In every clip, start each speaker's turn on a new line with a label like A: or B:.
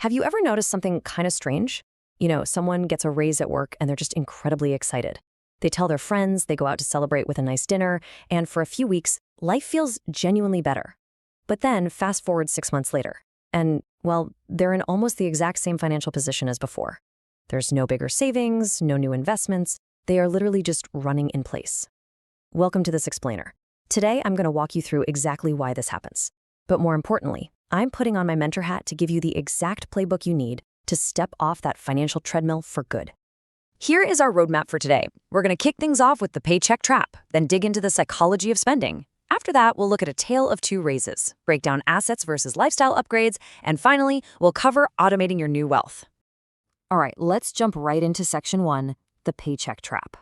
A: Have you ever noticed something kind of strange? Someone gets a raise at work and they're just incredibly excited. They tell their friends, they go out to celebrate with a nice dinner, and for a few weeks, life feels genuinely better. But then, fast forward 6 months later, and, well, they're in almost the exact same financial position as before. There's no bigger savings, no new investments. They are literally just running in place. Welcome to This Explainer. Today, I'm going to walk you through exactly why this happens. But more importantly, I'm putting on my mentor hat to give you the exact playbook you need to step off that financial treadmill for good. Here is our roadmap for today. We're going to kick things off with the paycheck trap, then dig into the psychology of spending. After that, we'll look at a tale of two raises, break down assets versus lifestyle upgrades, and finally, we'll cover automating your new wealth. All right, let's jump right into section 1, the paycheck trap.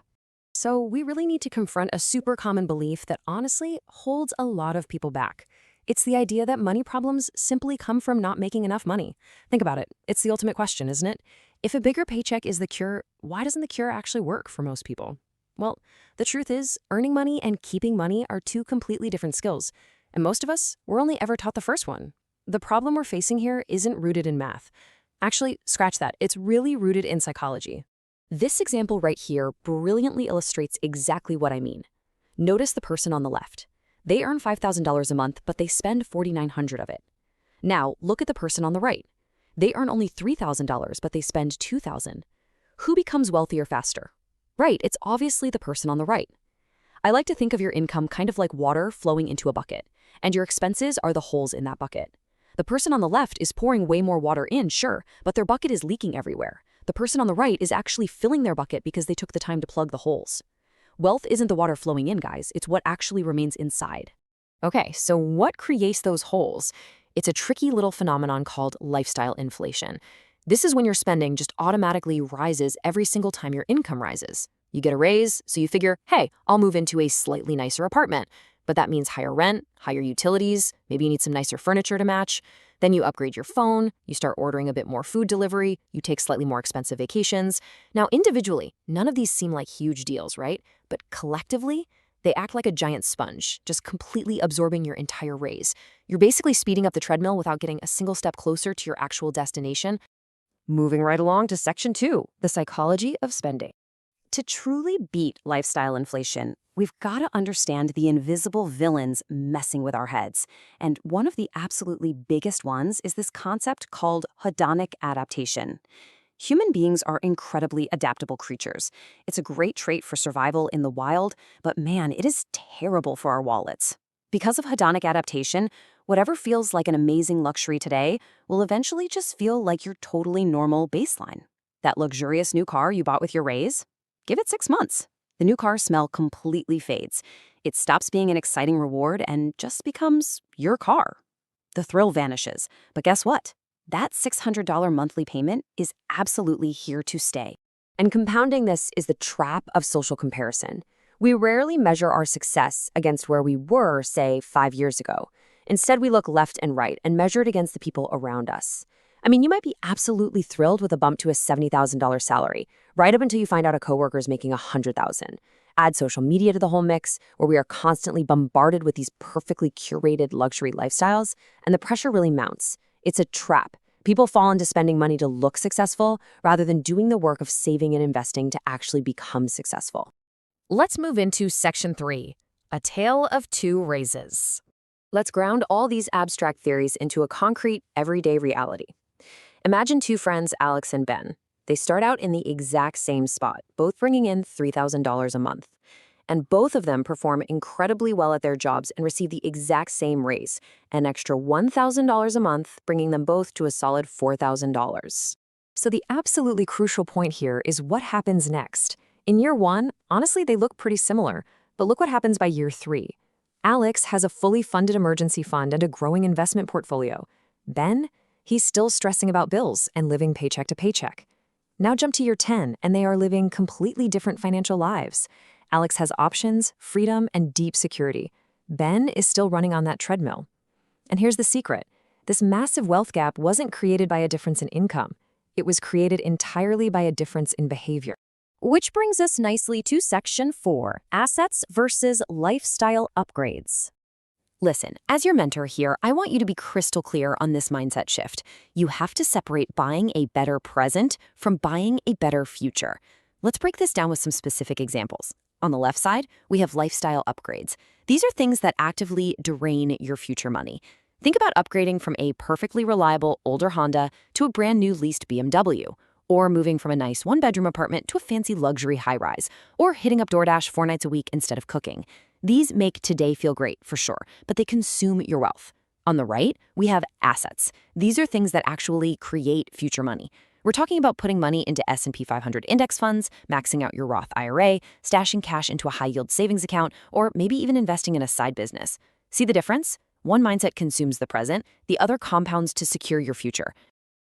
A: So we really need to confront a super common belief that honestly holds a lot of people back. It's the idea that money problems simply come from not making enough money. Think about it. It's the ultimate question, isn't it? If a bigger paycheck is the cure, why doesn't the cure actually work for most people? Well, the truth is, earning money and keeping money are two completely different skills. And most of us, we're only ever taught the first one. The problem we're facing here isn't rooted in math. Actually, scratch that. It's really rooted in psychology. This example right here brilliantly illustrates exactly what I mean. Notice the person on the left. They earn $5,000 a month, but they spend $4,900 of it. Now, look at the person on the right. They earn only $3,000, but they spend $2,000. Who becomes wealthier faster? Right, it's obviously the person on the right. I like to think of your income kind of like water flowing into a bucket, and your expenses are the holes in that bucket. The person on the left is pouring way more water in, sure, but their bucket is leaking everywhere. The person on the right is actually filling their bucket because they took the time to plug the holes. Wealth isn't the water flowing in, guys. It's what actually remains inside. Okay, so what creates those holes? It's a tricky little phenomenon called lifestyle inflation. This is when your spending just automatically rises every single time your income rises. You get a raise, so you figure, hey, I'll move into a slightly nicer apartment. But that means higher rent, higher utilities, maybe you need some nicer furniture to match. Then you upgrade your phone, you start ordering a bit more food delivery, you take slightly more expensive vacations. Now, individually, none of these seem like huge deals, right? But collectively, they act like a giant sponge, just completely absorbing your entire raise. You're basically speeding up the treadmill without getting a single step closer to your actual destination. Moving right along to section 2, the psychology of spending. To truly beat lifestyle inflation, we've got to understand the invisible villains messing with our heads. And one of the absolutely biggest ones is this concept called hedonic adaptation. Human beings are incredibly adaptable creatures. It's a great trait for survival in the wild, but man, it is terrible for our wallets. Because of hedonic adaptation, whatever feels like an amazing luxury today will eventually just feel like your totally normal baseline. That luxurious new car you bought with your raise? Give it 6 months. The new car smell completely fades. It stops being an exciting reward and just becomes your car. The thrill vanishes. But guess what? That $600 monthly payment is absolutely here to stay. And compounding this is the trap of social comparison. We rarely measure our success against where we were, say, 5 years ago. Instead, we look left and right and measure it against the people around us. I mean, you might be absolutely thrilled with a bump to a $70,000 salary, right up until you find out a coworker is making $100,000. Add social media to the whole mix, where we are constantly bombarded with these perfectly curated luxury lifestyles, and the pressure really mounts. It's a trap. People fall into spending money to look successful rather than doing the work of saving and investing to actually become successful. Let's move into section 3, a tale of two raises. Let's ground all these abstract theories into a concrete, everyday reality. Imagine two friends, Alex and Ben. They start out in the exact same spot, both bringing in $3,000 a month. And both of them perform incredibly well at their jobs and receive the exact same raise, an extra $1,000 a month, bringing them both to a solid $4,000. So the absolutely crucial point here is what happens next. In year 1, honestly, they look pretty similar, but look what happens by year 3. Alex has a fully funded emergency fund and a growing investment portfolio. Ben? He's still stressing about bills and living paycheck to paycheck. Now jump to year 10, and they are living completely different financial lives. Alex has options, freedom, and deep security. Ben is still running on that treadmill. And here's the secret. This massive wealth gap wasn't created by a difference in income. It was created entirely by a difference in behavior. Which brings us nicely to section 4, assets versus lifestyle upgrades. Listen, as your mentor here, I want you to be crystal clear on this mindset shift. You have to separate buying a better present from buying a better future. Let's break this down with some specific examples. On the left side, we have lifestyle upgrades. These are things that actively drain your future money. Think about upgrading from a perfectly reliable older Honda to a brand new leased BMW, or moving from a nice one-bedroom apartment to a fancy luxury high-rise, or hitting up DoorDash 4 nights a week instead of cooking. These make today feel great, for sure, but they consume your wealth. On the right, we have assets. These are things that actually create future money. We're talking about putting money into S&P 500 index funds, maxing out your Roth IRA, stashing cash into a high-yield savings account, or maybe even investing in a side business. See the difference? One mindset consumes the present, the other compounds to secure your future.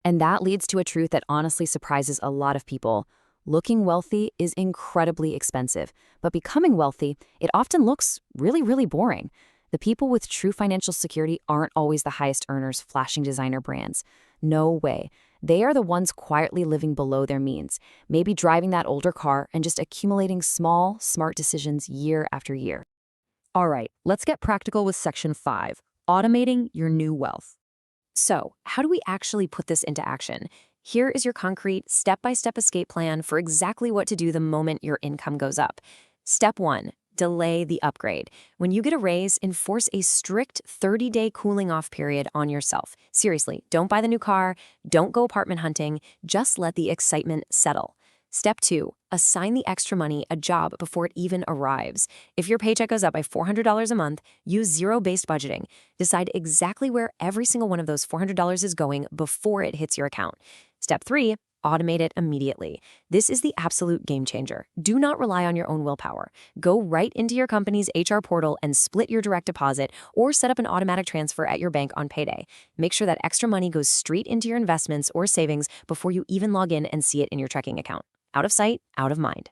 A: And that leads to a truth that honestly surprises a lot of people. Looking wealthy is incredibly expensive, but becoming wealthy, it often looks really, really boring. The people with true financial security aren't always the highest earners flashing designer brands. No way. They are the ones quietly living below their means, maybe driving that older car and just accumulating small, smart decisions year after year. All right, let's get practical with Section 5, automating your new wealth. So, how do we actually put this into action? Here is your concrete, step-by-step escape plan for exactly what to do the moment your income goes up. Step 1. Delay the upgrade. When you get a raise, enforce a strict 30-day cooling-off period on yourself. Seriously, don't buy the new car, don't go apartment hunting, just let the excitement settle. Step 2. Assign the extra money a job before it even arrives. If your paycheck goes up by $400 a month, use zero-based budgeting. Decide exactly where every single one of those $400 is going before it hits your account. Step 3. Automate it immediately. This is the absolute game changer. Do not rely on your own willpower. Go right into your company's HR portal and split your direct deposit or set up an automatic transfer at your bank on payday. Make sure that extra money goes straight into your investments or savings before you even log in and see it in your checking account. Out of sight, out of mind.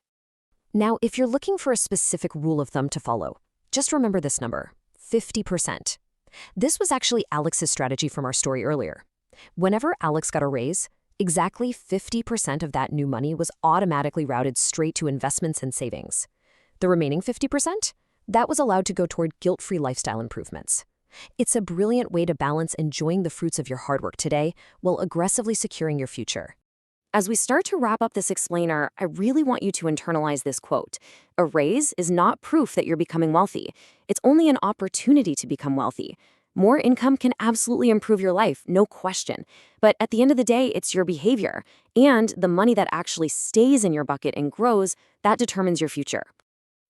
A: Now, if you're looking for a specific rule of thumb to follow, just remember this number, 50%. This was actually Alex's strategy from our story earlier. Whenever Alex got a raise, exactly 50% of that new money was automatically routed straight to investments and savings. The remaining 50%? That was allowed to go toward guilt-free lifestyle improvements. It's a brilliant way to balance enjoying the fruits of your hard work today while aggressively securing your future. As we start to wrap up this explainer, I really want you to internalize this quote. A raise is not proof that you're becoming wealthy. It's only an opportunity to become wealthy. More income can absolutely improve your life, no question. But at the end of the day, it's your behavior and the money that actually stays in your bucket and grows that determines your future.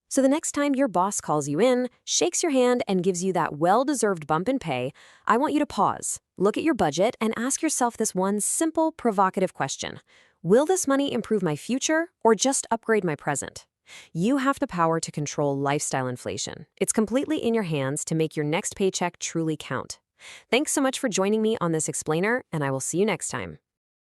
A: So the next time your boss calls you in, shakes your hand, and gives you that well-deserved bump in pay, I want you to pause, look at your budget, and ask yourself this one simple, provocative question. Will this money improve my future or just upgrade my present? You have the power to control lifestyle inflation. It's completely in your hands to make your next paycheck truly count. Thanks so much for joining me on this explainer, and I will see you next time.